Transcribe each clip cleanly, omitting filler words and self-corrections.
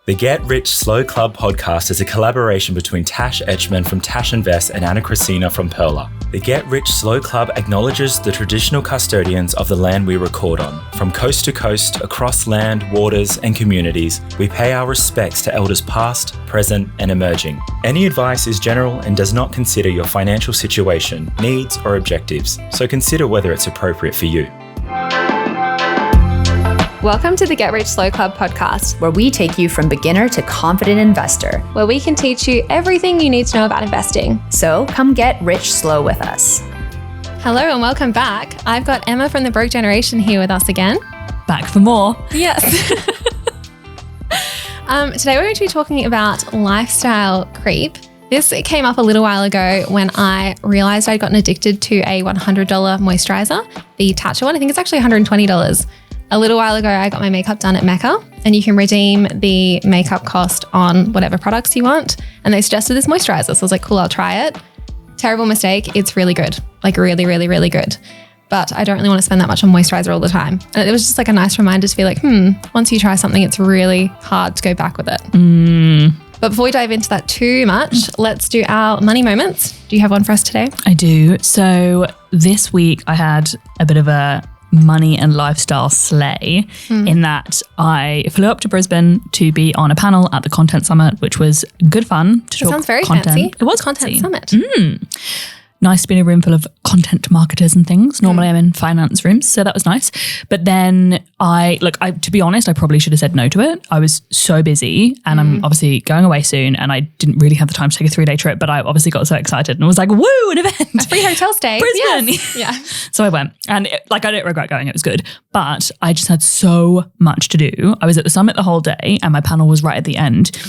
The Get Rich Slow Club podcast is a collaboration between Tash Etchman from Tash Invest and Anna Christina from Perla. The Get Rich Slow Club acknowledges the traditional custodians of the land we record on. From coast to coast, across land, waters, and communities, we pay our respects to elders past, present, and emerging. Any advice is general and does not consider your financial situation, needs, or objectives, so consider whether it's appropriate for you. Welcome to the Get Rich Slow Club podcast, where we take you from beginner to confident investor. where we can teach you everything you need to know about investing. So come get rich slow with us. Hello and welcome back. I've got Emma from the Broke Generation here with us again. Back for more. Yes. Today we're going to be talking about lifestyle creep. This came up a little while ago when I realized I'd gotten addicted to a $100 moisturiser, the Tash one. I think it's actually $120. A little while ago, I got my makeup done at Mecca, and you can redeem the makeup cost on whatever products you want. And they suggested this moisturizer. So I was like, cool, I'll try it. Terrible mistake. It's really good. Like really, really, really good. But I don't really want to spend that much on moisturizer all the time. And it was just like a nice reminder to be like, once you try something, it's really hard to go back with it. But before we dive into that too much, let's do our money moments. Do you have one for us today? I do. So this week I had a bit of a money and lifestyle slay in that I flew up to Brisbane to be on a panel at the Content Summit, which was good fun to talk. Sounds very content. fancy. It was Content fancy. Summit. Nice to be in a room full of content marketers and things. Normally I'm in finance rooms, so that was nice. But then to be honest, I probably should have said no to it. I was so busy and I'm obviously going away soon and I didn't really have the time to take a 3-day trip, but I obviously got so excited and was like, woo, an event. A free hotel stay. Brisbane. Yes. Yeah. So I went and I don't regret going. It was good, but I just had so much to do. I was at the summit the whole day and my panel was right at the end.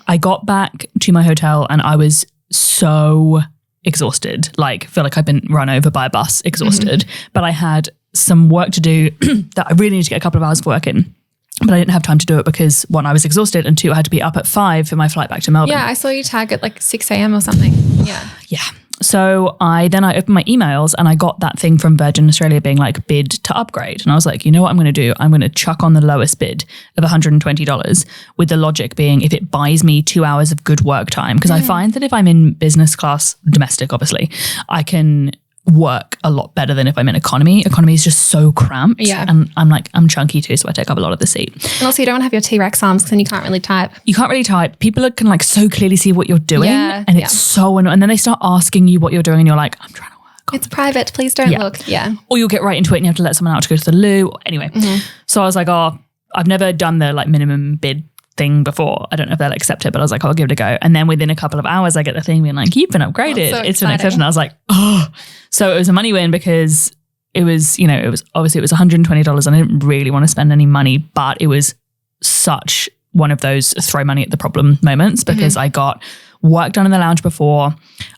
I got back to my hotel and I was so exhausted, feel like I've been run over by a bus, exhausted. But I had some work to do that I really need to get a couple of hours of work in. But I didn't have time to do it because one, I was exhausted, and two, I had to be up at 5 for my flight back to Melbourne. Yeah, I saw you tag at 6 a.m. or something. Yeah. Yeah. So I opened my emails and I got that thing from Virgin Australia being like bid to upgrade. And I was like, you know what I'm going to do? I'm going to chuck on the lowest bid of $120 with the logic being if it buys me 2 hours of good work time. Because I find that if I'm in business class, domestic, obviously, I can work a lot better than if I'm in economy. Economy is just so cramped. Yeah. And I'm chunky too, so I take up a lot of the seat. And also you don't want to have your T-Rex arms because then you can't really type. You can't really type. People can so clearly see what you're doing. Yeah, and it's so annoying. And then they start asking you what you're doing and you're like, I'm trying to work. It's private. Please don't look. Yeah. Or you'll get right into it and you have to let someone out to go to the loo. Anyway. So I was like, I've never done the minimum bid thing before. I don't know if they'll accept it, but I was like, I'll give it a go. And then within a couple of hours, I get the thing being like, you've been upgraded. So it's been accepted. And I was like, oh. So it was a money win because it was $120 and I didn't really want to spend any money, but it was such one of those throw money at the problem moments because I got work done in the lounge before.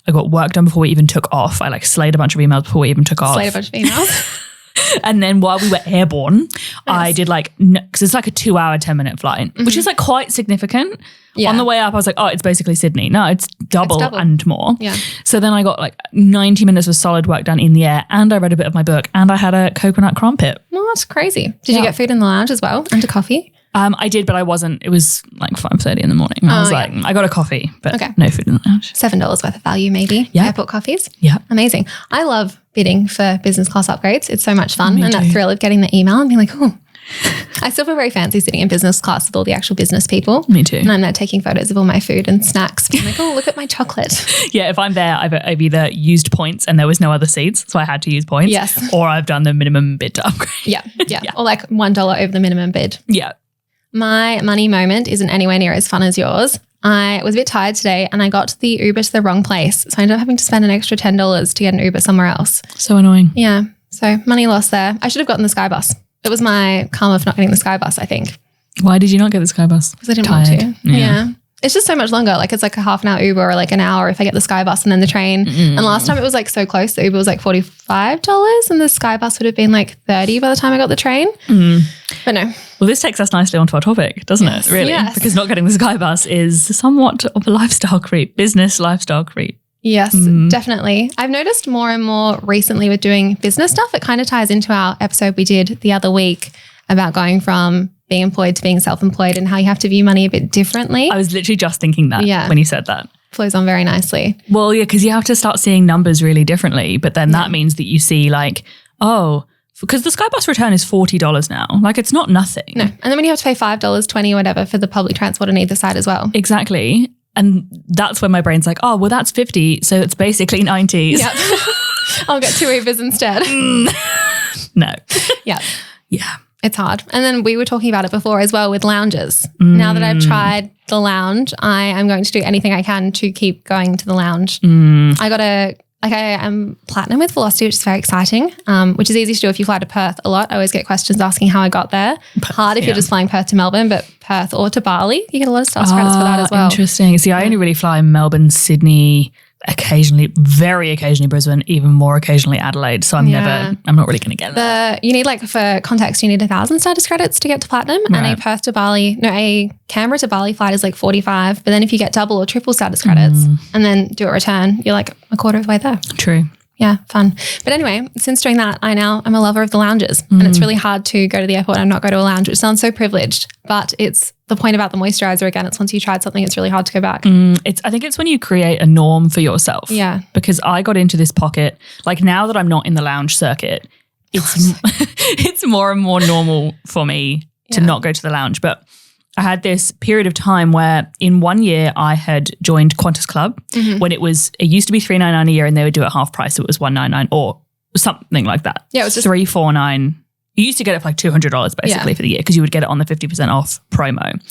I got work done before we even took off. I slayed a bunch of emails before we even took off. Slayed a bunch of emails. And then while we were airborne, I did because it's like a 2-hour, 10-minute flight, which is quite significant. Yeah. On the way up, I was like, it's basically Sydney. No, it's double and more. Yeah. So then I got 90 minutes of solid work done in the air and I read a bit of my book and I had a coconut crumpet. Oh, that's crazy. Did you get food in the lounge as well and a coffee? I did, but I wasn't. It was 5:30 in the morning. I was I got a coffee, but no food in the lounge. $7 worth of value maybe. Yeah. Airport coffees. Yeah. Amazing. I love bidding for business class upgrades. It's so much fun. And that thrill of getting the email and being like, oh, I still feel very fancy sitting in business class with all the actual business people. Me too. And I'm there taking photos of all my food and snacks. Being like, oh, look at my chocolate. Yeah, if I'm there, I've either used points and there was no other seats, so I had to use points. Yes. Or I've done the minimum bid to upgrade. Yeah. Or $1 over the minimum bid. Yeah. My money moment isn't anywhere near as fun as yours. I was a bit tired today and I got the Uber to the wrong place. So I ended up having to spend an extra $10 to get an Uber somewhere else. So annoying. Yeah. So money lost there. I should have gotten the Sky Bus. It was my karma for not getting the Sky Bus, I think. Why did you not get the Sky Bus? Because I didn't want to. Yeah. It's just so much longer. It's a half an hour Uber or an hour if I get the Sky Bus and then the train. And last time it was so close. The Uber was $45 and the Sky Bus would have been $30 by the time I got the train. But no. Well, this takes us nicely onto our topic, doesn't it? Really? Yes. Because not getting the Sky Bus is somewhat of a lifestyle creep, business lifestyle creep. Yes, definitely. I've noticed more and more recently with doing business stuff. It kind of ties into our episode we did the other week about going from being employed to being self-employed and how you have to view money a bit differently. I was literally just thinking that when you said that. Flows on very nicely. Well, yeah, because you have to start seeing numbers really differently. But then that means that you see like, oh, because the Skybus return is $40 now. Like it's not nothing. No. And then when you have to pay $5, $20 or whatever for the public transport on either side as well. Exactly. And that's when my brain's like, oh, well, that's 50. So it's basically 90s. Yep. I'll get 2 Ubers instead. No. Yeah. Yeah. It's hard. And then we were talking about it before as well with lounges. Now that I've tried the lounge, I am going to do anything I can to keep going to the lounge. I am platinum with Velocity, which is very exciting, which is easy to do if you fly to Perth a lot. I always get questions asking how I got there. Hard if you're just flying Perth to Melbourne, but Perth or to Bali, you get a lot of stars credits for that as well. Interesting. See, I only really fly Melbourne, Sydney, occasionally, very occasionally Brisbane, even more occasionally Adelaide. So I'm not really going to get that. You need for context, you need 1,000 status credits to get to platinum, and a Canberra to Bali flight is like 45. But then if you get double or triple status credits and then do a return, you're like a quarter of the way there. True. Yeah, fun. But anyway, since doing that, I'm a lover of the lounges, and it's really hard to go to the airport and not go to a lounge, which sounds so privileged, but it's the point about the moisturiser again. It's once you tried something, it's really hard to go back. I think it's when you create a norm for yourself. Yeah. Because I got into this pocket, like now that I'm not in the lounge circuit, it's more and more normal for me to not go to the lounge. But I had this period of time where in 1 year I had joined Qantas Club when it used to be $399 a year and they would do it half price. So it was $199 or something like that. Yeah, it was just $349. You used to get it for like $200 basically for the year because you would get it on the 50% off promo.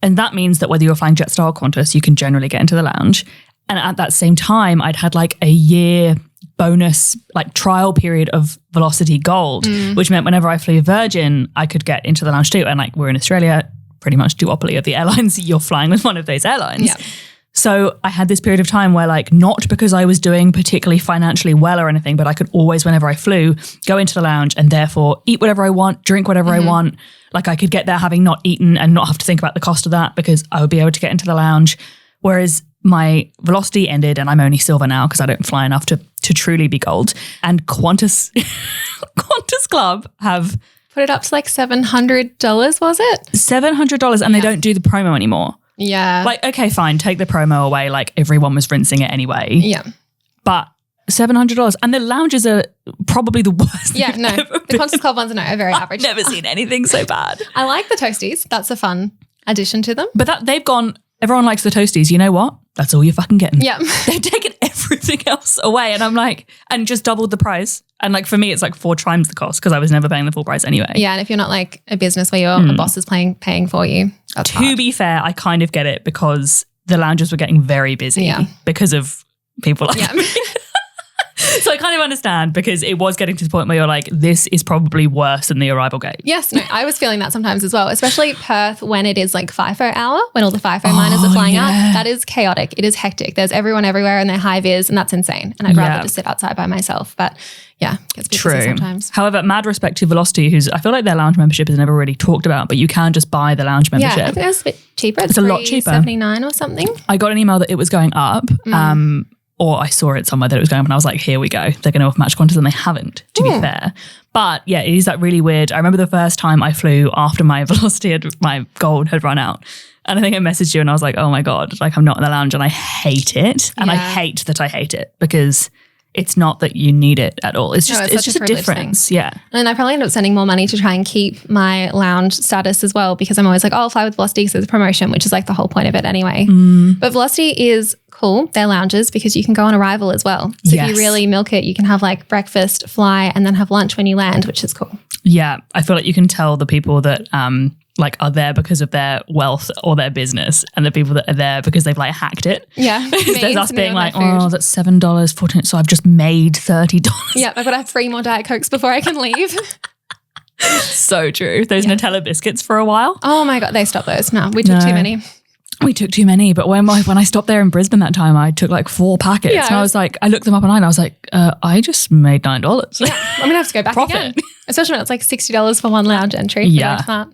And that means that whether you're flying Jetstar or Qantas, you can generally get into the lounge. And at that same time, I'd had like a year bonus like trial period of Velocity Gold, which meant whenever I flew Virgin, I could get into the lounge too. And like we're in Australia, pretty much duopoly of the airlines, you're flying with one of those airlines. Yeah. So I had this period of time where like, not because I was doing particularly financially well or anything, but I could always, whenever I flew, go into the lounge and therefore eat whatever I want, drink whatever I want. Like I could get there having not eaten and not have to think about the cost of that because I would be able to get into the lounge. Whereas my Velocity ended and I'm only silver now because I don't fly enough to truly be gold. And Qantas Club have put it up to like $700, was it? $700 and they don't do the promo anymore. Yeah. Like, okay, fine, take the promo away. Like everyone was rinsing it anyway. Yeah. But $700 and the lounges are probably the worst. Yeah, no. The Qantas Club ones are very average. I've never seen anything so bad. I like the toasties. That's a fun addition to them. But they've gone, everyone likes the toasties. You know what? That's all you're fucking getting. Yeah. They've taken everything else away. And I'm like, and just doubled the price. And like for me, it's like 4 times the cost because I was never paying the full price anyway. Yeah. And if you're not like a business where your boss is paying for you, that's hard. To be fair, I kind of get it because the lounges were getting very busy because of people like me. So I kind of understand because it was getting to the point where you're like, this is probably worse than the arrival gate. Yes, no, I was feeling that sometimes as well, especially Perth when it is like FIFO hour, when all the FIFO miners are flying out. That is chaotic. It is hectic. There's everyone everywhere and they're high vis and that's insane. And I'd rather just sit outside by myself. But yeah, it gets busy sometimes. However, mad respect to Velocity, I feel like their lounge membership is never really talked about, but you can just buy the lounge membership. Yeah, I think it's a bit cheaper. It's a lot cheaper. $79 or something. I got an email that it was going up. Or I saw it somewhere that it was going up and I was like, here we go. They're going to match Qantas and they haven't, to be fair. But yeah, it is that really weird. I remember the first time I flew after my Velocity, my gold had run out. And I think I messaged you and I was like, oh my God, like I'm not in the lounge and I hate it. And I hate that I hate it because it's not that you need it at all. It's just a difference. Thing. Yeah. And I probably end up spending more money to try and keep my lounge status as well because I'm always like, oh, I'll fly with Velocity because there's a promotion, which is like the whole point of it anyway. But Velocity is cool. They're lounges because you can go on arrival as well. So if you really milk it, you can have like breakfast, fly, and then have lunch when you land, which is cool. Yeah. I feel like you can tell the people that like are there because of their wealth or their business and the people that are there because they've like hacked it. Yeah. Because there's us being like, oh, that's $7, $14. So I've just made $30. Yeah. I've got to have 3 more Diet Cokes before I can leave. So true. Those Nutella biscuits for a while. Oh my God. They stopped those. No, we took too many. We took too many. But when I stopped there in Brisbane that time, I took like 4 packets. Yeah, and I was like, I looked them up online. I was like, I just made $9. Yeah. I'm going to have to go back again. Especially when it's like $60 for one lounge entry. Yeah.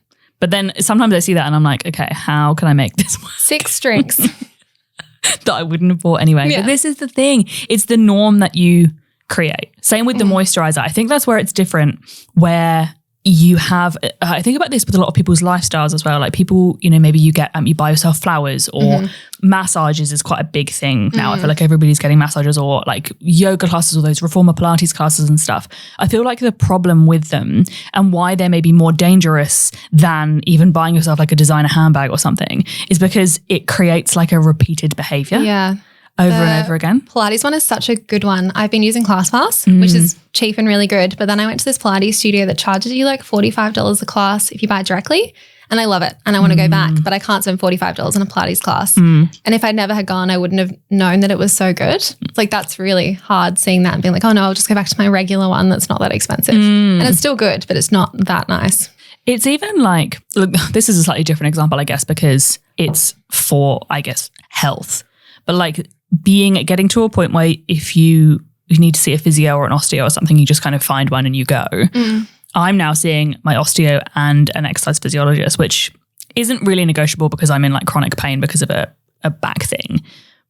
But then sometimes I see that and I'm like, okay, how can I make this work? 6 drinks. That I wouldn't have bought anyway. Yeah. But this is the thing. It's the norm that you create. Same with the moisturiser. I think that's where it's different, where you have, I think about this with a lot of people's lifestyles as well. Like people, you know, maybe you buy yourself flowers or massages is quite a big thing now. I feel like everybody's getting massages or like yoga classes or those reformer Pilates classes and stuff. I feel like the problem with them and why they're maybe more dangerous than even buying yourself like a designer handbag or something is because it creates like a repeated behavior. Yeah. Over and over again. Pilates one is such a good one. I've been using ClassPass, which is cheap and really good. But then I went to this Pilates studio that charges you like $45 a class if you buy it directly. And I love it. And I want to go back, but I can't spend $45 on a Pilates class. And if I never had gone, I wouldn't have known that it was so good. It's like, that's really hard seeing that and being like, oh no, I'll just go back to my regular one that's not that expensive. And it's still good, but it's not that nice. It's even like, look, this is a slightly different example, I guess, because it's for, I guess, health. But like getting to a point where if you need to see a physio or an osteo or something, you just kind of find one and you go. I'm now seeing my osteo and an exercise physiologist, which isn't really negotiable because I'm in like chronic pain because of a back thing.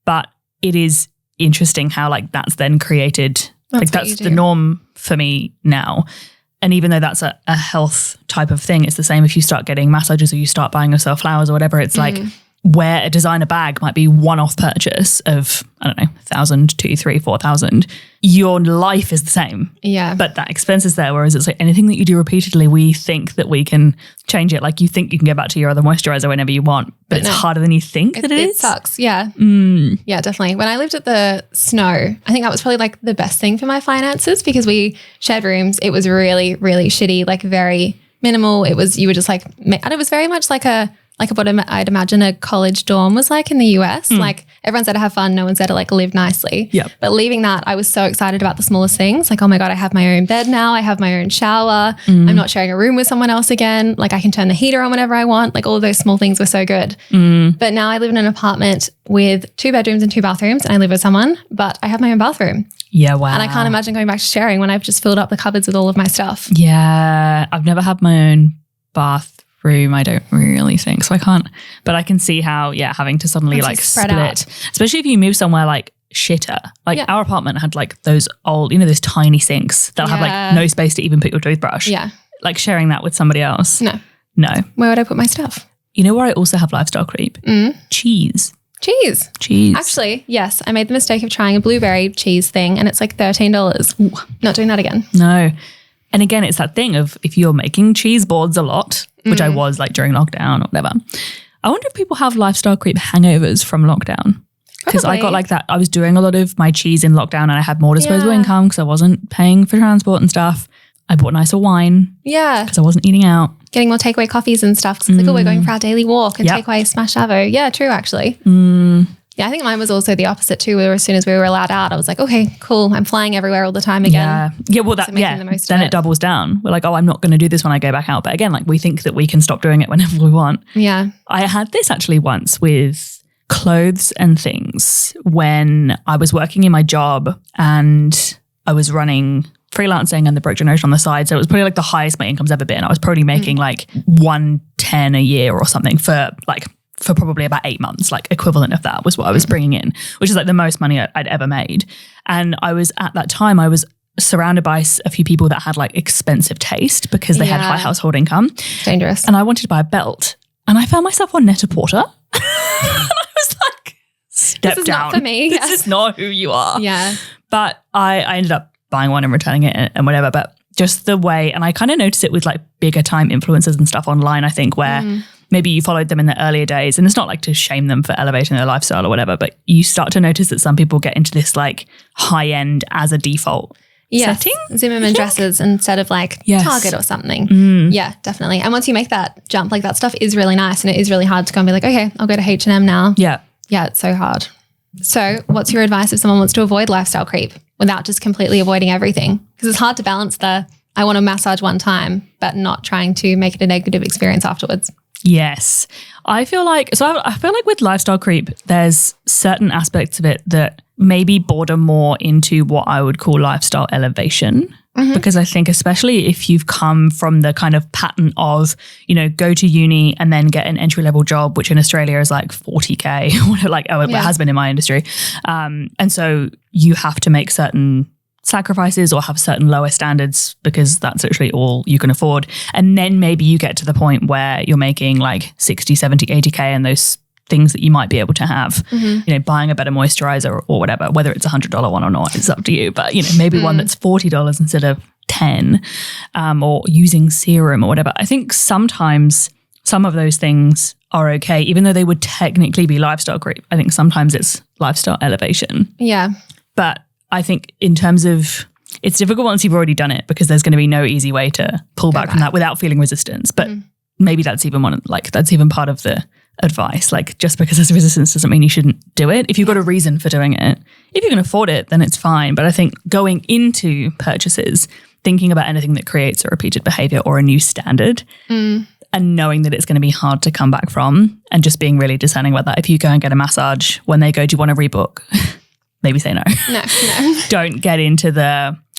But it is interesting how like that's then created, that's the norm for me now. And even though that's a health type of thing, it's the same if you start getting massages or you start buying yourself flowers or whatever. It's like where a designer bag might be one-off purchase of, I don't know, 1,000, 2,000, 3,000, 4,000, your life is the same. Yeah. But that expense is there, whereas it's like anything that you do repeatedly, we think that we can change it. Like you think you can go back to your other moisturiser whenever you want, but it's harder than you think that it is. It sucks, yeah. Yeah, definitely. When I lived at the Snow, I think that was probably like the best thing for my finances because we shared rooms. It was really, really shitty, like very minimal. You were just like, and it was very much like what I'd imagine a college dorm was like in the US. Like everyone's there to have fun. No one's there to like live nicely. Yep. But leaving that, I was so excited about the smallest things. Like, oh my God, I have my own bed now. I have my own shower. I'm not sharing a room with someone else again. Like I can turn the heater on whenever I want. Like all of those small things were so good. But now I live in an apartment with 2 bedrooms and 2 bathrooms and I live with someone, but I have my own bathroom. Yeah, wow. And I can't imagine going back to sharing when I've just filled up the cupboards with all of my stuff. Yeah, I've never had my own bathroom, I don't really think. So I can't, but I can see how, having to suddenly like split out. Especially if you move somewhere like shitter. Like our apartment had like those old, those tiny sinks that have like no space to even put your toothbrush. Yeah. Like sharing that with somebody else. No. Where would I put my stuff? You know where I also have lifestyle creep? Cheese. Actually, yes. I made the mistake of trying a blueberry cheese thing and it's like $13. Ooh, not doing that again. No. And again, it's that thing of if you're making cheese boards a lot, which I was like during lockdown or whatever, I wonder if people have lifestyle creep hangovers from lockdown. Because I got like that. I was doing a lot of my cheese in lockdown and I had more disposable income because I wasn't paying for transport and stuff. I bought nicer wine. Yeah. Because I wasn't eating out. Getting more takeaway coffees and stuff. Because it's like, oh, we're going for our daily walk and takeaway smash avo. Yeah, true, actually. Yeah, I think mine was also the opposite too, where as soon as we were allowed out, I was like, okay, cool. I'm flying everywhere all the time again. Yeah, well, then it doubles down. We're like, oh, I'm not going to do this when I go back out. But again, like we think that we can stop doing it whenever we want. Yeah. I had this actually once with clothes and things when I was working in my job and I was running freelancing and the Broke Generation on the side. So it was probably like the highest my income's ever been. I was probably making like 110 a year or something for probably about 8 months, like equivalent of that was what I was bringing in, which is like the most money I'd ever made. And I was at that time, I was surrounded by a few people that had like expensive taste because they had high household income. Dangerous. And I wanted to buy a belt and I found myself on Net-a-Porter. And I was like, step this is down. Not for me. This is not who you are. Yeah. But I ended up buying one and returning it and whatever. But just the way, and I kind of noticed it with like bigger time influencers and stuff online, I think, where maybe you followed them in the earlier days, and it's not like to shame them for elevating their lifestyle or whatever, but you start to notice that some people get into this like high end as a default setting. Zimmermann dresses instead of like Target or something. Yeah, definitely. And once you make that jump, like that stuff is really nice and it is really hard to go and be like, okay, I'll go to H&M now. Yeah. Yeah, it's so hard. So what's your advice if someone wants to avoid lifestyle creep without just completely avoiding everything? Because it's hard to balance I want to massage one time, but not trying to make it a negative experience afterwards. Yes. I feel like with lifestyle creep, there's certain aspects of it that maybe border more into what I would call lifestyle elevation. Because I think especially if you've come from the kind of pattern of, go to uni and then get an entry-level job, which in Australia is like 40K, it has been in my industry. And so you have to make certain sacrifices or have certain lower standards because that's literally all you can afford. And then maybe you get to the point where you're making like 60, 70, 80K and those things that you might be able to have, buying a better moisturizer or whatever, whether it's $100 one or not, it's up to you. But, maybe one that's $40 instead of 10, or using serum or whatever. I think sometimes some of those things are okay, even though they would technically be lifestyle creep. I think sometimes it's lifestyle elevation. Yeah. But I think in terms of, it's difficult once you've already done it because there's going to be no easy way to pull back from that without feeling resistance. But maybe that's even that's even part of the advice. Like, just because there's resistance doesn't mean you shouldn't do it. If you've got a reason for doing it, if you can afford it, then it's fine. But I think going into purchases, thinking about anything that creates a repeated behavior or a new standard, and knowing that it's going to be hard to come back from, and just being really discerning about that. If you go and get a massage, when they go, do you want to rebook? Maybe say no. No. Don't get into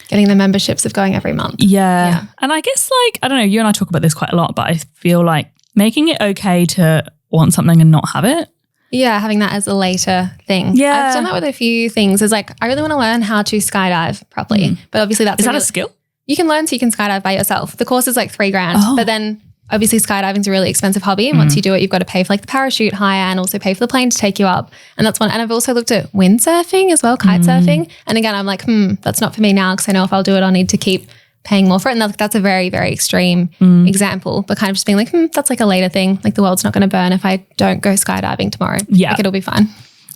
getting the memberships of going every month. Yeah. And I guess I don't know, you and I talk about this quite a lot, but I feel like making it okay to want something and not have it. Yeah, having that as a later thing. Yeah. I've done that with a few things. It's like, I really want to learn how to skydive properly. But obviously that's Is that a skill? You can learn so you can skydive by yourself. The course is like $3,000, but then obviously skydiving is a really expensive hobby. And once you do it, you've got to pay for like the parachute hire and also pay for the plane to take you up. And that's one. And I've also looked at windsurfing as well, kite surfing. And again, I'm like, that's not for me now, because I know if I'll do it, I'll need to keep paying more for it. And that's a very, very extreme example, but kind of just being like, that's like a later thing. Like, the world's not going to burn if I don't go skydiving tomorrow. Yeah. Like, it'll be fine.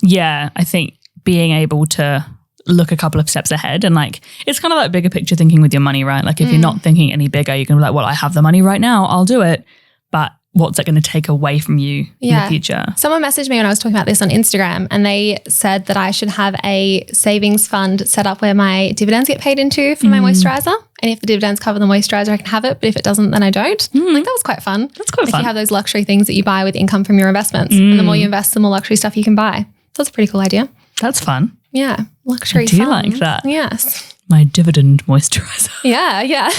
Yeah. I think being able to look a couple of steps ahead, and like, it's kind of like bigger picture thinking with your money, right? Like, if you're not thinking any bigger, you can be like, well, I have the money right now, I'll do it. But what's that going to take away from you in the future? Someone messaged me when I was talking about this on Instagram, and they said that I should have a savings fund set up where my dividends get paid into for my moisturizer. And if the dividends cover the moisturizer, I can have it. But if it doesn't, then I don't. Like, that was quite fun. That's quite fun. You have those luxury things that you buy with income from your investments. And the more you invest, the more luxury stuff you can buy. So that's a pretty cool idea. That's fun. Yeah. Luxury Do you funds. like that? Yes. My dividend moisturizer. Yeah.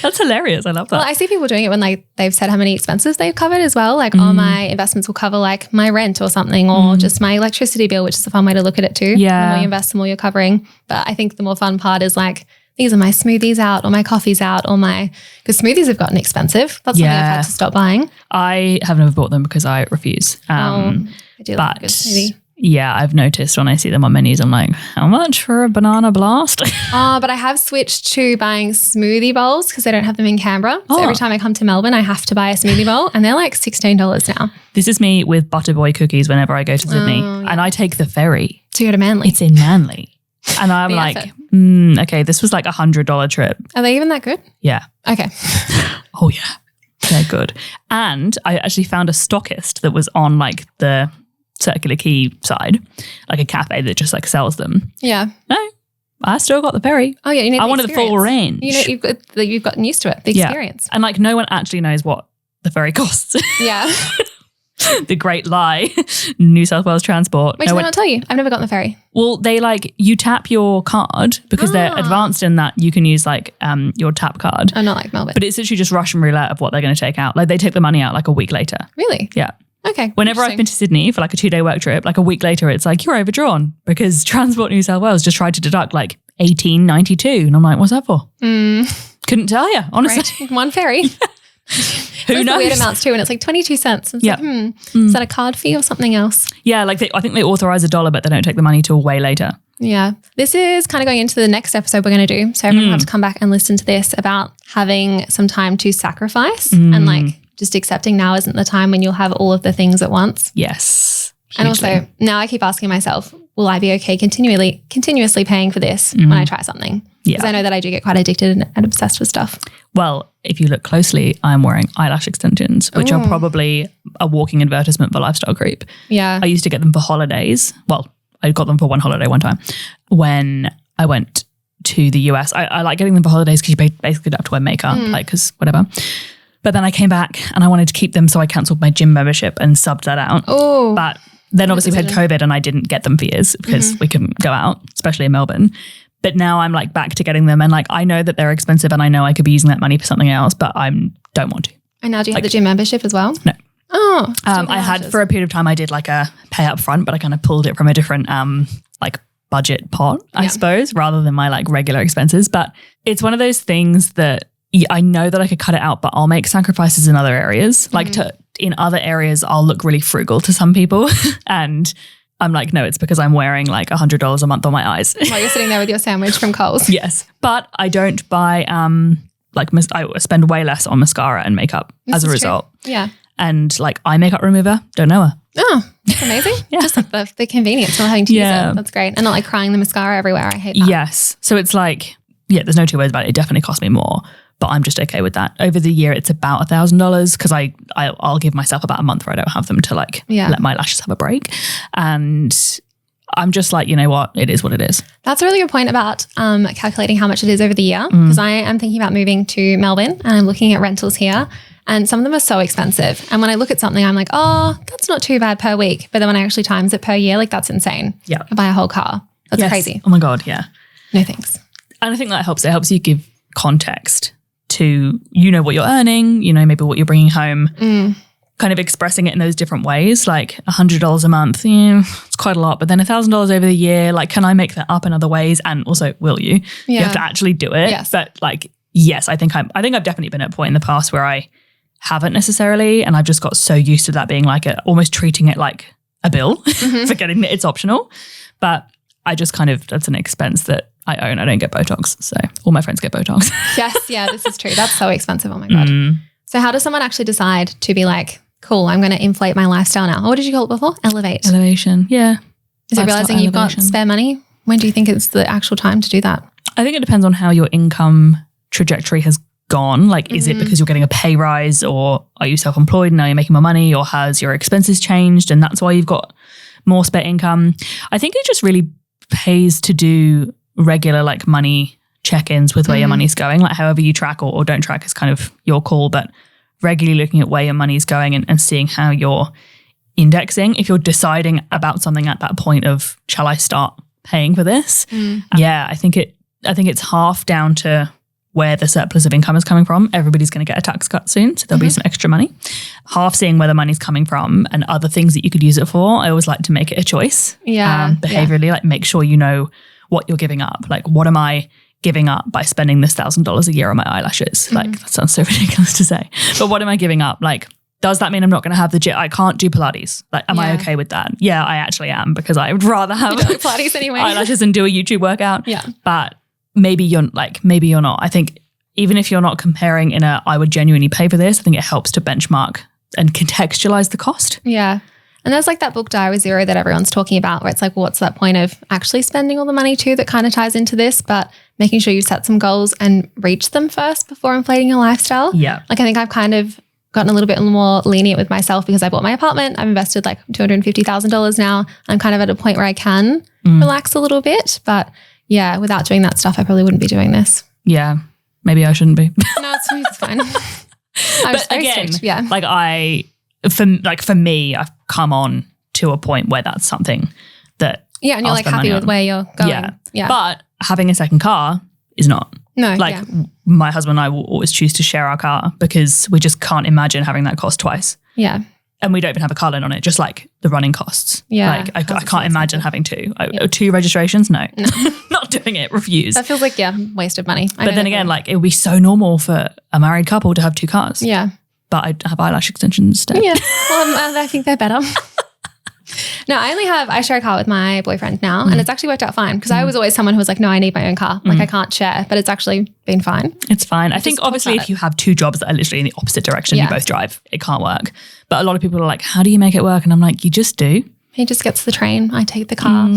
That's hilarious. I love that. Well, I see people doing it when they've said how many expenses they've covered as well. Like, my investments will cover like my rent or something, or just my electricity bill, which is a fun way to look at it too. Yeah. The more you invest, the more you're covering. But I think the more fun part is like, these are my smoothies out, or my coffees out, or because smoothies have gotten expensive. That's something I've had to stop buying. I have never bought them because I refuse. I do like a good smoothie. Yeah, I've noticed when I see them on menus, I'm like, how much for a banana blast? But I have switched to buying smoothie bowls because they don't have them in Canberra. So every time I come to Melbourne, I have to buy a smoothie bowl, and they're like $16 now. This is me with Butterboy cookies whenever I go to Sydney. And I take the ferry. So you go to Manly? It's in Manly. And I'm like, okay, this was like $100 trip. Are they even that good? Yeah. Okay. Oh, yeah. They're good. And I actually found a stockist that was on like the Circular Quay side, like a cafe that just like sells them. Yeah. No, I still got the ferry. Oh yeah, you need. I wanted the full range. You've gotten used to it. The experience. And like, no one actually knows what the ferry costs. Yeah. The great lie. New South Wales Transport. Wait, did I not tell you? I've never gotten the ferry. Well, they like, you tap your card because they're advanced in that you can use like your tap card. Oh, not like Melbourne. But it's literally just Russian roulette of what they're going to take out. Like, they take the money out like a week later. Really? Yeah. Okay. Whenever I've been to Sydney for like a 2-day work trip, like a week later, it's like, you're overdrawn because Transport New South Wales just tried to deduct like $18.92. And I'm like, what's that for? Couldn't tell you, honestly. Right. One ferry. Who knows? Weird amounts too, and it's like 22 cents. It's like, is that a card fee or something else? Yeah, like I think they authorize $1, but they don't take the money till way later. Yeah. This is kind of going into the next episode we're going to do. So everyone will have to come back and listen to this about having some time to sacrifice and like just accepting now isn't the time when you'll have all of the things at once. Yes. And also now I keep asking myself, will I be okay continuously paying for this when I try something? Because I know that I do get quite addicted and obsessed with stuff. Well, if you look closely, I'm wearing eyelash extensions, which are probably a walking advertisement for lifestyle creep. Yeah. I used to get them for holidays. Well, I got them for one holiday one time when I went to the US. I like getting them for holidays because you basically don't have to wear makeup, like, because whatever. But then I came back and I wanted to keep them, so I cancelled my gym membership and subbed that out. Oh. But then obviously we had COVID and I didn't get them for years because we couldn't go out, especially in Melbourne. But now I'm like back to getting them, and like I know that they're expensive and I know I could be using that money for something else, but I don't want to. And now do you have the gym membership as well? No. Oh. I had for a period of time I did like a pay up front, but I kind of pulled it from a different like budget pot, I suppose, rather than my like regular expenses. But it's one of those things that I know that I could cut it out, but I'll make sacrifices in other areas. Like in other areas, I'll look really frugal to some people. And I'm like, no, it's because I'm wearing like $100 a month on my eyes. While you're sitting there with your sandwich from Coles. Yes. But I don't buy, I spend way less on mascara and makeup as a result. True. Yeah. And like eye makeup remover, don't know her. Oh, that's amazing. Just like the convenience, not having to use it. That's great. And not like crying the mascara everywhere. I hate that. Yes. So it's like, there's no two ways about it. It definitely cost me more, but I'm just okay with that. Over the year, it's about $1,000 because I'll give myself about a month where I don't have them to like let my lashes have a break. And I'm just like, you know what? It is what it is. That's a really good point about calculating how much it is over the year, because I am thinking about moving to Melbourne and I'm looking at rentals here. And some of them are so expensive. And when I look at something, I'm like, oh, that's not too bad per week. But then when I actually times it per year, like that's insane. Yeah. I buy a whole car. That's crazy. Oh my God, yeah. No thanks. And I think that helps. It helps you give context to, you know, what you're earning, you know, maybe what you're bringing home, kind of expressing it in those different ways. Like $100 a month, it's quite a lot. But then $1,000 over the year, like, can I make that up in other ways? And also, will you? Yeah. You have to actually do it. Yes. But like, yes, I think I've definitely been at a point in the past where I haven't necessarily, and I've just got so used to that being like almost treating it like a bill, forgetting that it's optional. But I just kind of, that's an expense that I own. I don't get Botox, so all my friends get Botox. Yes, yeah, this is true. That's so expensive. Oh my God. So how does someone actually decide to be like, cool, I'm going to inflate my lifestyle now? Or what did you call it before? Elevation, yeah. Is it realizing you've got spare money? When do you think it's the actual time to do that? I think it depends on how your income trajectory has gone. Like, is it because you're getting a pay rise, or are you self-employed and now you're making more money, or has your expenses changed and that's why you've got more spare income? I think it just really pays to do regular like money check-ins with where your money's going. Like however you track or don't track is kind of your call, but regularly looking at where your money's going and seeing how you're indexing. If you're deciding about something at that point of, shall I start paying for this? I think it's half down to where the surplus of income is coming from. Everybody's going to get a tax cut soon, so there'll be some extra money. Half seeing where the money's coming from and other things that you could use it for. I always like to make it a choice. Behaviorally, like make sure you know what you're giving up. Like, what am I giving up by spending this $1,000 a year on my eyelashes? Like, that sounds so ridiculous to say, but what am I giving up? Like, does that mean I'm not going to have the gym? I can't do Pilates. Like, am I okay with that? Yeah, I actually am, because I would rather have Pilates anyway. eyelashes and do a YouTube workout. Yeah. But maybe you're not. I think even if you're not comparing in I would genuinely pay for this, I think it helps to benchmark and contextualize the cost. Yeah. And there's like that book Diary Zero that everyone's talking about, where it's like, well, what's that point of actually spending all the money too, that kind of ties into this, but making sure you set some goals and reach them first before inflating your lifestyle. Yeah. Like I think I've kind of gotten a little bit more lenient with myself because I bought my apartment. I've invested like $250,000 now. I'm kind of at a point where I can relax a little bit, but yeah, without doing that stuff, I probably wouldn't be doing this. Yeah. Maybe I shouldn't be. No, it's fine. But again, like for me, I've come on to a point where that's something that and you're like happy with where you're going. Yeah. But having a second car is not. No. Like my husband and I will always choose to share our car because we just can't imagine having that cost twice. Yeah. And we don't even have a car loan on it, just like the running costs. Yeah. Like I can't imagine having two. Two registrations? No. Not doing it. Refuse. That feels like, waste of money. But then again, like it would be so normal for a married couple to have two cars. Yeah. But I'd have eyelash extensions instead. Yeah. Well, I think they're better. No, I share a car with my boyfriend now and it's actually worked out fine because I was always someone who was like, no, I need my own car. Like I can't share, but it's actually been fine. It's fine. I think obviously if you have two jobs that are literally in the opposite direction, you both drive, it can't work. But a lot of people are like, how do you make it work? And I'm like, you just do. He just gets the train. I take the car.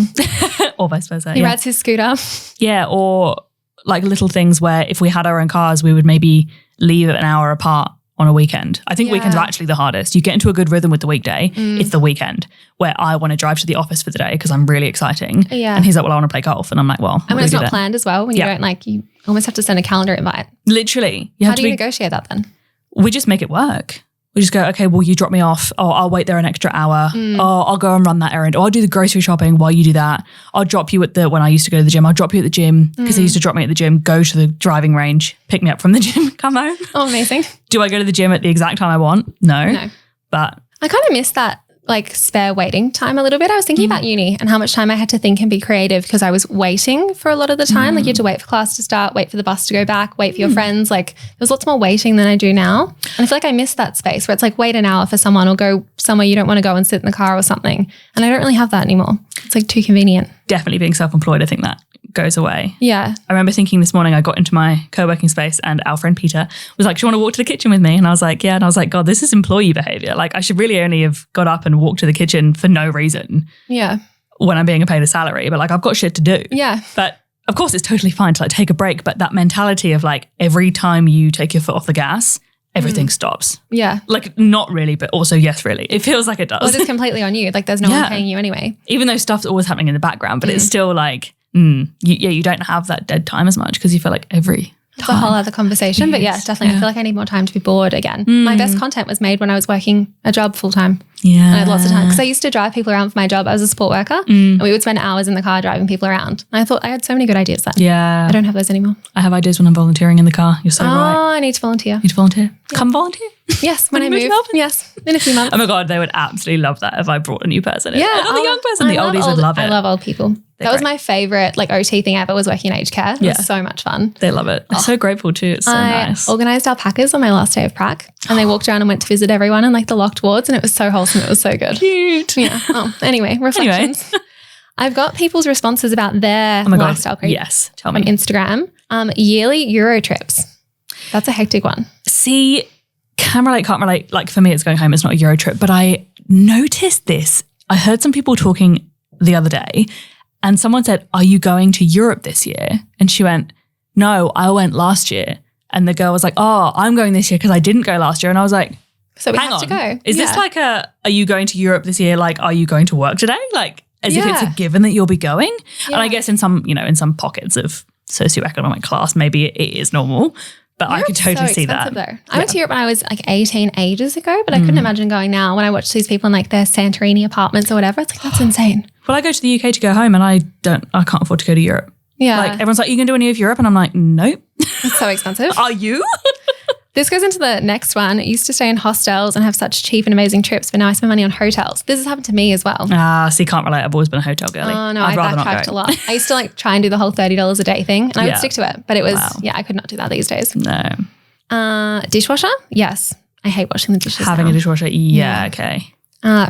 Or vice versa. He rides his scooter. Yeah. Or like little things where if we had our own cars, we would maybe leave an hour apart on a weekend. I think weekends are actually the hardest. You get into a good rhythm with the weekday. It's the weekend where I want to drive to the office for the day because I'm really exciting. Yeah. And he's like, well, I want to play golf. And I'm like, well. And when it's not planned as well, when you don't you almost have to send a calendar invite. Literally. How do you negotiate that then? We just make it work. We just go, okay, well, you drop me off. Oh, I'll wait there an extra hour. Oh, I'll go and run that errand. Or I'll do the grocery shopping while you do that. I'll drop you when I used to go to the gym, I'll drop you at the gym because he used to drop me at the gym, go to the driving range, pick me up from the gym, come home. Oh, amazing. Do I go to the gym at the exact time I want? No. But I kind of miss that. like spare waiting time a little bit. I was thinking about uni and how much time I had to think and be creative because I was waiting for a lot of the time. Like you had to wait for class to start, wait for the bus to go back, wait for your friends. Like there's lots more waiting than I do now. And I feel like I miss that space where it's like wait an hour for someone or go somewhere you don't want to go and sit in the car or something. And I don't really have that anymore. It's like too convenient. Definitely being self-employed, I think that goes away. Yeah. I remember thinking this morning I got into my co-working space and our friend Peter was like, do you want to walk to the kitchen with me? And I was like, yeah. And I was like, God, this is employee behavior. Like I should really only have got up and walked to the kitchen for no reason. Yeah. When I'm being paid a salary, but like I've got shit to do. Yeah. But of course it's totally fine to like take a break. But that mentality of like every time you take your foot off the gas, everything stops. Yeah. Like not really, but also yes, really. It feels like it does. Well, it's completely on you. Like there's no one paying you anyway. Even though stuff's always happening in the background, but it's still like, you don't have that dead time as much because you feel like every It's a whole other conversation. But yeah, definitely. I feel like I need more time to be bored again. My best content was made when I was working a job full time. Yeah. And I had lots of time because I used to drive people around for my job. I was a support worker and we would spend hours in the car driving people around. And I thought I had so many good ideas then. Yeah. I don't have those anymore. I have ideas when I'm volunteering in the car. You're so right. Oh, I need to volunteer. You need to volunteer. Come volunteer. Yes, when I you move move. to Melbourne? Yes, in a few months. Oh my God, they would absolutely love that if I brought a new person in. Yeah. Not the young person. The love oldies would love it. I love old people. That was my favorite like OT thing ever was working in aged care. It was so much fun. They love it. They're so grateful too. It's so nice. I organised alpacas on my last day of prac and they walked around and went to visit everyone in like the locked wards and it was so wholesome. It was so good. Cute. Yeah. Oh, anyway, reflections. I've got people's responses about their lifestyle creep. Yes. Tell me. On Instagram. Yearly Euro trips. That's a hectic one. See, can't relate. Like for me, it's going home. It's not a Euro trip. But I noticed this. I heard some people talking the other day and someone said, are you going to Europe this year? And she went, no, I went last year. And the girl was like, oh, I'm going this year because I didn't go last year. And I was like, so we hang have on. to go. Is this like are you going to Europe this year? Like, are you going to work today? Like as if it's a given that you'll be going. And I guess in some pockets of socioeconomic class, maybe it is normal. But I could totally see that. Though. I went to Europe when I was like 18 ages ago, but I couldn't imagine going now when I watch these people in like their Santorini apartments or whatever. It's like, that's insane. Well, I go to the UK to go home and I can't afford to go to Europe. Yeah. Like everyone's like, you can do any of Europe? And I'm like, nope. It's so expensive. Are you? This goes into the next one. I used to stay in hostels and have such cheap and amazing trips, but now I spend money on hotels. This has happened to me as well. See, can't relate. I've always been a hotel girly. Oh no, I'd I rather not backtracked go. a lot. I used to like try and do the whole $30 a day thing and I would stick to it, but it was, I could not do that these days. No. Dishwasher? Yes. I hate washing the dishes Having now. a dishwasher? Yeah, okay.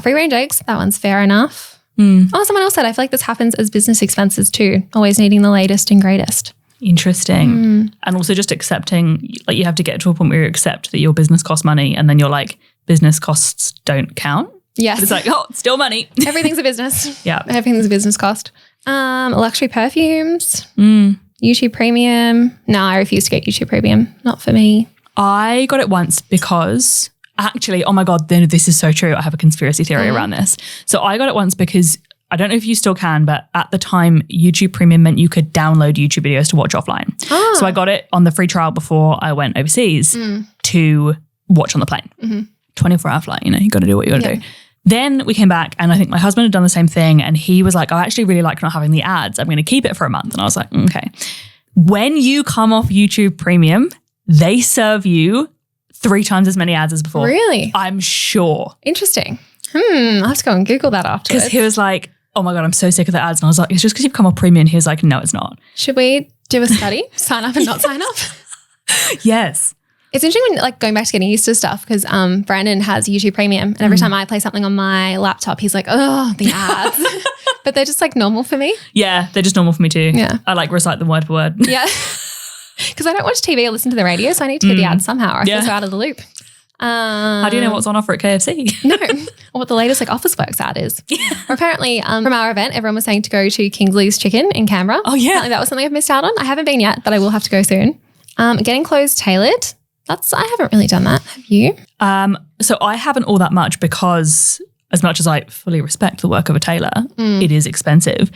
Free range eggs, that one's fair enough. Oh, someone else said, I feel like this happens as business expenses too, always needing the latest and greatest. Interesting. And also just accepting, like you have to get to a point where you accept that your business costs money and then you're like, business costs don't count. Yes. But it's like, oh, it's still money. Everything's a business. Yeah. Everything's a business cost. Luxury perfumes. YouTube Premium. No, I refuse to get YouTube Premium. Not for me. I got it once because actually, oh my God, then this is so true. I have a conspiracy theory around this. So I got it once because I don't know if you still can, but at the time, YouTube Premium meant you could download YouTube videos to watch offline. So I got it on the free trial before I went overseas to watch on the plane. 24-hour flight, you got to do what you got to do. Then we came back and I think my husband had done the same thing and he was like, I actually really like not having the ads. I'm going to keep it for a month. And I was like, okay. When you come off YouTube Premium, they serve you 3 times as many ads as before. Really? I'm sure. Interesting. I'll have to go and Google that afterwards. Because he was like, oh my God, I'm so sick of the ads. And I was like, it's just because you've come off Premium. He was like, no, it's not. Should we do a study? Sign up and not sign up? Yes. It's interesting when like going back to getting used to stuff because Brandon has YouTube Premium and every time I play something on my laptop, he's like, oh, the ads. But they're just like normal for me. Yeah, they're just normal for me too. Yeah. I like recite them word for word. Yeah. Because I don't watch TV or listen to the radio, so I need to hear the ads somehow or I feel so out of the loop. How do you know what's on offer at KFC? No. Or what the latest like Officeworks ad is. Or apparently from our event, everyone was saying to go to Kingsley's Chicken in Canberra. Oh yeah. Apparently that was something I've missed out on. I haven't been yet, but I will have to go soon. Getting clothes tailored. I haven't really done that. Have you? So I haven't all that much because as much as I fully respect the work of a tailor, it is expensive,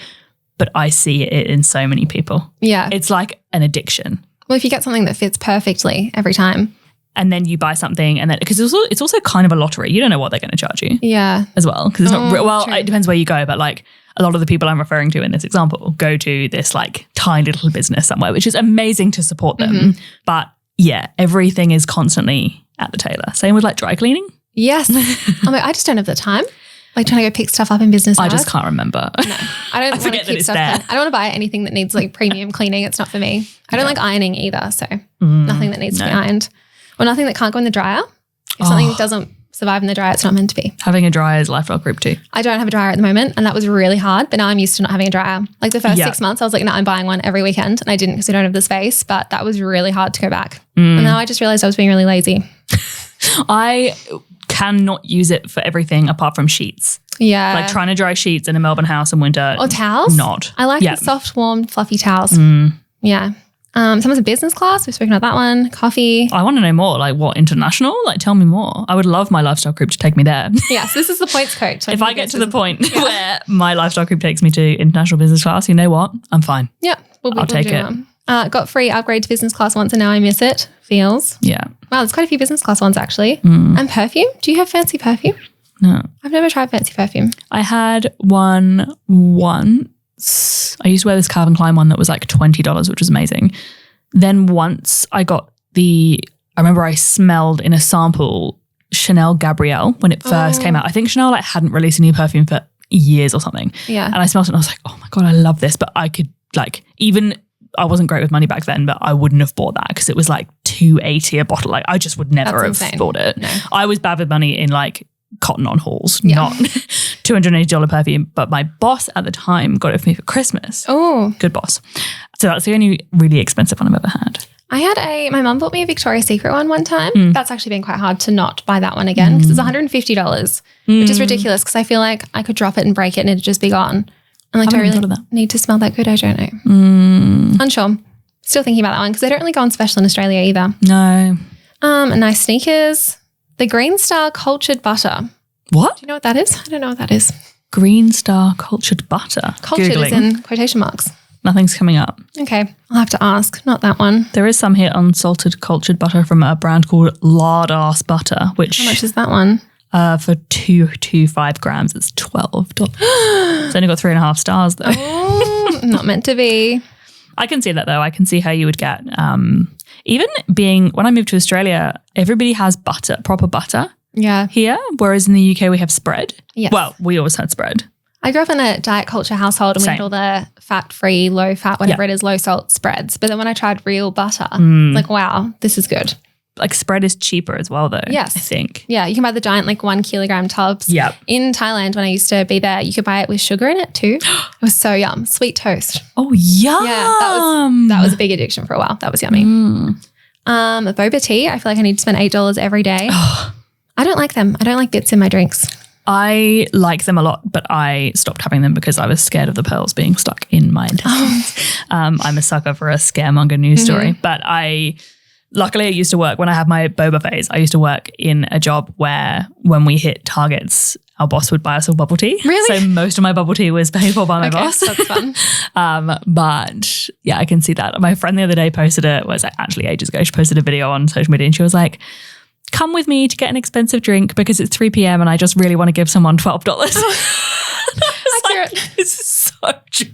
but I see it in so many people. Yeah. It's like an addiction. Well, if you get something that fits perfectly every time. And then you buy something and then, because it's also kind of a lottery. You don't know what they're going to charge you. Yeah. As well. Because it's not, well, true. it depends where you go, but like a lot of the people I'm referring to in this example go to this like tiny little business somewhere, which is amazing to support them. But yeah, everything is constantly at the tailor. Same with like dry cleaning. Yes. I just don't have the time. Like trying to go pick stuff up in business I hours? just can't remember. No, I don't want to forget that keep it's stuff. there. I don't want to buy anything that needs like premium cleaning. It's not for me. I don't like ironing either. So nothing that needs to be ironed. Or nothing that can't go in the dryer. If something doesn't survive in the dryer, it's not meant to be. Having a dryer is lifestyle creep too. I don't have a dryer at the moment, and that was really hard, but now I'm used to not having a dryer. Like the first 6 months, I was like, no, I'm buying one every weekend, and I didn't because I don't have the space, but that was really hard to go back. And now I just realized I was being really lazy. I cannot use it for everything apart from sheets. Yeah. Like trying to dry sheets in a Melbourne house in winter. Or towels? Not. I like the soft, warm, fluffy towels. Yeah. Someone's a business class. We've spoken about that one. Coffee. I want to know more. Like what, international? Like tell me more. I would love my lifestyle creep to take me there. Yes, this is the points coach. If I get to the point where my lifestyle creep takes me to international business class, you know what? I'm fine. Yeah. I'll take it. Got free upgrade to business class once and now I miss it. Feels. Yeah. Wow, there's quite a few business class ones actually. And perfume. Do you have fancy perfume? No. I've never tried fancy perfume. I had one once. I used to wear this Calvin Klein one that was like $20, which was amazing. Then once I remember I smelled in a sample Chanel Gabrielle when it first came out. I think Chanel like hadn't released a new perfume for years or something. Yeah. And I smelled it and I was like, oh my God, I love this. But I could like, even I wasn't great with money back then, but I wouldn't have bought that because it was like $2.80 a bottle. Like I just would never have bought it. No. I was bad with money in like Cotton On hauls, not $280 perfume. But my boss at the time got it for me for Christmas. Oh. Good boss. So that's the only really expensive one I've ever had. I had my mum bought me a Victoria's Secret one time. That's actually been quite hard to not buy that one again because it's $150, which is ridiculous because I feel like I could drop it and break it and it'd just be gone. And like, do I really need to smell that good? I don't know. Unsure. Still thinking about that one because they don't really go on special in Australia either. No. Nice sneakers. The Green Star Cultured Butter. What? Do you know what that is? I don't know what that is. Green Star Cultured Butter. Cultured Googling. is in quotation marks. Nothing's coming up. Okay. I'll have to ask. Not that one. There is some here unsalted cultured butter from a brand called Lard Ass Butter, which How much is that one? for 225 grams, it's $12. It's only got 3.5 stars though. Oh, not meant to be. I can see that though. I can see how you would get, even being, when I moved to Australia, everybody has butter, proper butter Yeah. here, whereas in the UK we have spread. Yes. Well, we always had spread. I grew up in a diet culture household and we Same. had all the fat-free, low-fat, whatever it is, low-salt spreads. But then when I tried real butter, like, wow, this is good. Like spread is cheaper as well though. Yes. I think. Yeah, you can buy the giant like 1 kilogram tubs. Yep. In Thailand, when I used to be there, you could buy it with sugar in it too. It was so yum. Sweet toast. Oh, yum. Yeah, that was a big addiction for a while. That was yummy. Boba tea. I feel like I need to spend $8 every day. I don't like them. I don't like bits in my drinks. I like them a lot, but I stopped having them because I was scared of the pearls being stuck in my intestines. I'm a sucker for a scaremonger news story, but luckily I used to work, when I had my boba phase, I used to work in a job where when we hit targets, our boss would buy us all bubble tea. Really? So most of my bubble tea was paid for by my boss. That's fun. But yeah, I can see that. My friend the other day posted actually ages ago, she posted a video on social media and she was like, come with me to get an expensive drink because it's 3 p.m. and I just really want to give someone $12. Accurate. This is so true.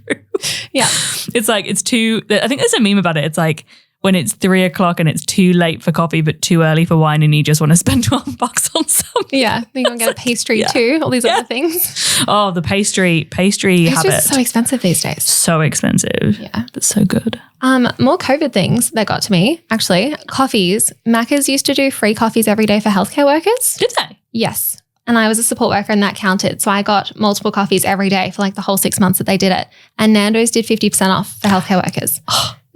Yeah. It's like, I think there's a meme about it. It's like when it's 3 o'clock and it's too late for coffee, but too early for wine and you just want to spend $12 on something. Yeah. Then you can get a pastry too, all these other things. Oh, the pastry It's habit. just so expensive these days. So expensive. Yeah. But so good. More COVID things that got to me, actually. Coffees. Macca's used to do free coffees every day for healthcare workers. Did they? Yes. And I was a support worker and that counted. So I got multiple coffees every day for like the whole 6 months that they did it. And Nando's did 50% off for healthcare workers.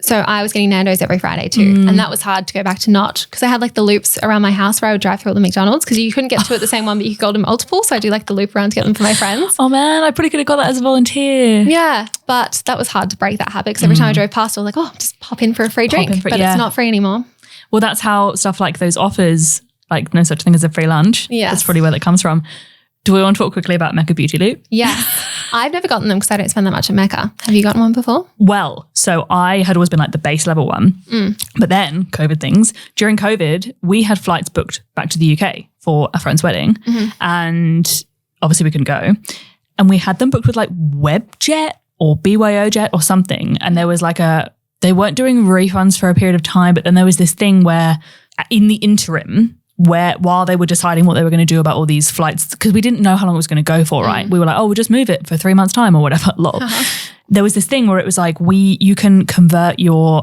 So I was getting Nando's every Friday too. And that was hard to go back to not, because I had like the loops around my house where I would drive through all the McDonald's because you couldn't get to it the same one, but you could go to multiple. So I do like the loop around to get them for my friends. Oh man, I probably could have got that as a volunteer. Yeah, but that was hard to break that habit because every time I drove past, I was like, oh, just pop in for a free drink. But it's not free anymore. Well, that's how stuff like those offers, like no such thing as a free lunch. Yes. That's probably where that comes from. Do we want to talk quickly about Mecca Beauty Loop? Yeah. I've never gotten them because I don't spend that much at Mecca. Have you gotten one before? Well, so I had always been like the base level one. But then COVID things, during COVID, we had flights booked back to the UK for a friend's wedding. And obviously we couldn't go. And we had them booked with like Webjet or BYOjet or something. And there was like they weren't doing refunds for a period of time, but then there was this thing where in the interim, while they were deciding what they were going to do about all these flights, because we didn't know how long it was going to go for, right? We were like, oh, we'll just move it for 3 months' time or whatever. Lol. There was this thing where it was like, you can convert your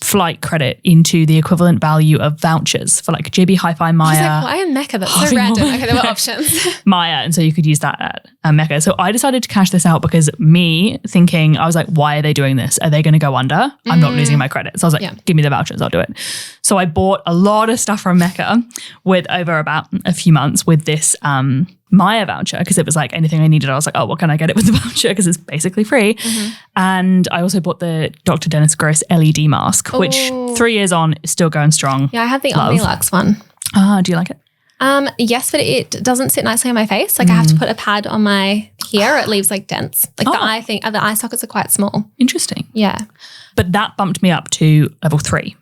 flight credit into the equivalent value of vouchers for like JB Hi-Fi, Maya. I was like, why in Mecca? That's so random. Okay, there were options. Maya, and so you could use that at Mecca. So I decided to cash this out because me thinking, I was like, why are they doing this? Are they going to go under? I'm not losing my credit. So I was like, give me the vouchers, I'll do it. So I bought a lot of stuff from Mecca with over about a few months with this Maya voucher, because it was like anything I needed. I was like, oh, what can I get it with the voucher? Because it's basically free. And I also bought the Dr. Dennis Gross LED mask, which 3 years on is still going strong. Yeah, I had the Omnilux one. Do you like it? Yes, but it doesn't sit nicely on my face. Like I have to put a pad on my hair. It leaves like dents. Like the eye sockets are quite small. Interesting. Yeah. But that bumped me up to level 3,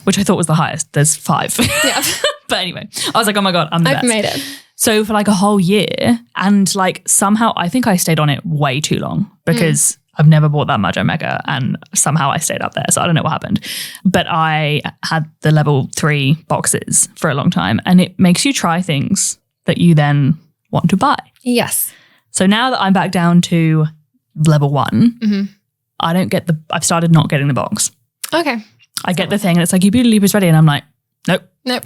which I thought was the highest. There's 5. Yeah. But anyway, I was like, oh my God, I'm the best. I've made it. So for like a whole year, and like somehow I think I stayed on it way too long because I've never bought that much at Mecca, and somehow I stayed up there. So I don't know what happened. But I had the level 3 boxes for a long time, and it makes you try things that you then want to buy. Yes. So now that I'm back down to level 1, I've started not getting the box. Okay. I get the thing and it's like, your beauty leap is ready. And I'm like, nope. Nope.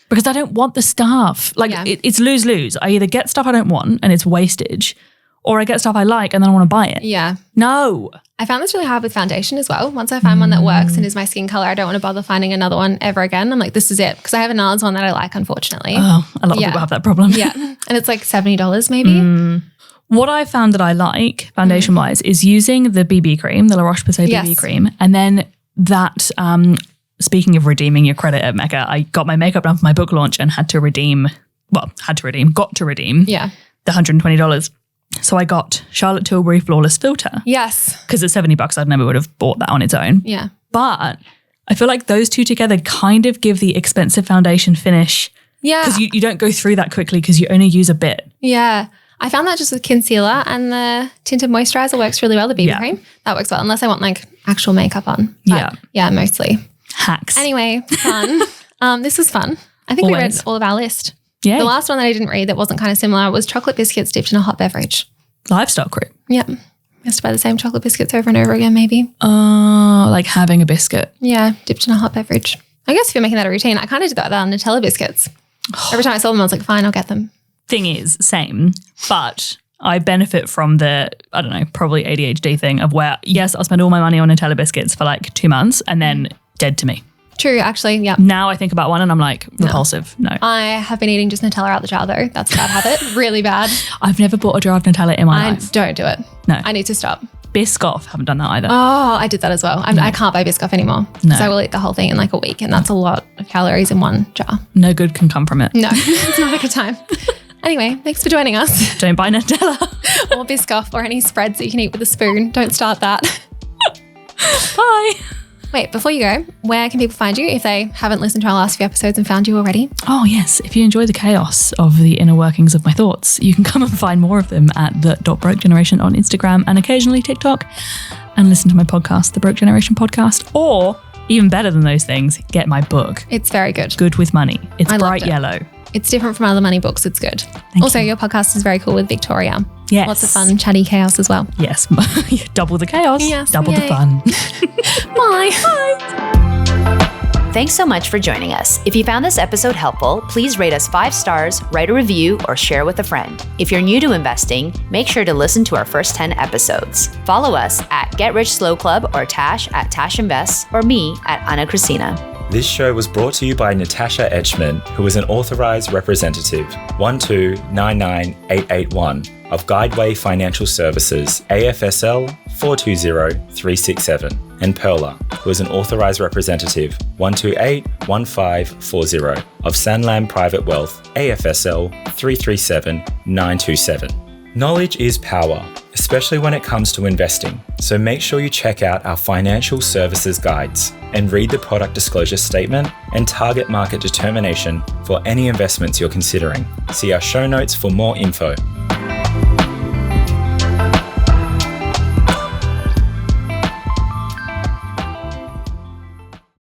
Because I don't want the stuff. Like it's lose-lose. I either get stuff I don't want and it's wastage, or I get stuff I like and then I want to buy it. Yeah. No. I found this really hard with foundation as well. Once I find one that works and is my skin color, I don't want to bother finding another one ever again. I'm like, this is it. Because I have a NARS one that I like, unfortunately. Oh, a lot of people have that problem. Yeah. And it's like $70 maybe. What I found that I like foundation-wise is using the BB cream, the La Roche-Posay BB cream, and then that, speaking of redeeming your credit at Mecca, I got my makeup done for my book launch and got to redeem the $120. So I got Charlotte Tilbury Flawless Filter. Yes. Because at $70, I never would have bought that on its own. Yeah. But I feel like those two together kind of give the expensive foundation finish. Yeah. Because you don't go through that quickly because you only use a bit. Yeah. I found that just with concealer, and the tinted moisturiser works really well, the BB cream. That works well, unless I want like actual makeup on. But yeah, mostly. Hacks. Anyway, fun. This was fun. I think we read all of our list. Yeah. The last one that I didn't read that wasn't kind of similar was chocolate biscuits dipped in a hot beverage. Livestock cream. Yep. You have to buy the same chocolate biscuits over and over again, maybe. Oh, like having a biscuit. Yeah, dipped in a hot beverage. I guess if you're making that a routine, I kind of did that with our Nutella biscuits. Every time I saw them, I was like, fine, I'll get them. Thing is, same, but I benefit from the, I don't know, probably ADHD thing of where, yes, I'll spend all my money on Nutella biscuits for like 2 months and then dead to me. True, actually, yeah. Now I think about one and I'm like, repulsive. No. I have been eating just Nutella out the jar though. That's a bad habit. Really bad. I've never bought a jar of Nutella in my life. Don't do it. No. I need to stop. Biscoff, haven't done that either. Oh, I did that as well. I can't buy Biscoff anymore. No. So I will eat the whole thing in like a week, and that's a lot of calories in one jar. No good can come from it. No, it's not a good time. Anyway, thanks for joining us. Don't buy Nutella. Or Biscoff or any spreads that you can eat with a spoon. Don't start that. Bye. Wait, before you go, where can people find you if they haven't listened to our last few episodes and found you already? Oh, yes. If you enjoy the chaos of the inner workings of my thoughts, you can come and find more of them at the .broke generation on Instagram and occasionally TikTok, and listen to my podcast, The Broke Generation Podcast, or even better than those things, get my book. It's very good. Good with Money. It's I bright loved it. yellow. It's different from other money books. It's good. Thank also, you. your podcast is very cool with Victoria. Yes. Lots of fun, chatty chaos as well. Yes. Double the chaos. Yes, Double the yay. fun. Bye. Thanks so much for joining us. If you found this episode helpful, please rate us 5 stars, write a review, or share with a friend. If you're new to investing, make sure to listen to our first 10 episodes. Follow us at Get Rich Slow Club or Tash at Tash Invests, or me at Ana Cristina. This show was brought to you by Natasha Etchman, who is an authorised representative 1299881 of Guideway Financial Services, AFSL 420367, and Perla, who is an authorised representative 1281540 of Sanlam Private Wealth, AFSL 337927. Knowledge is power, especially when it comes to investing, so make sure you check out our financial services guides and read the product disclosure statement and target market determination for any investments you're considering. See our show notes for more info.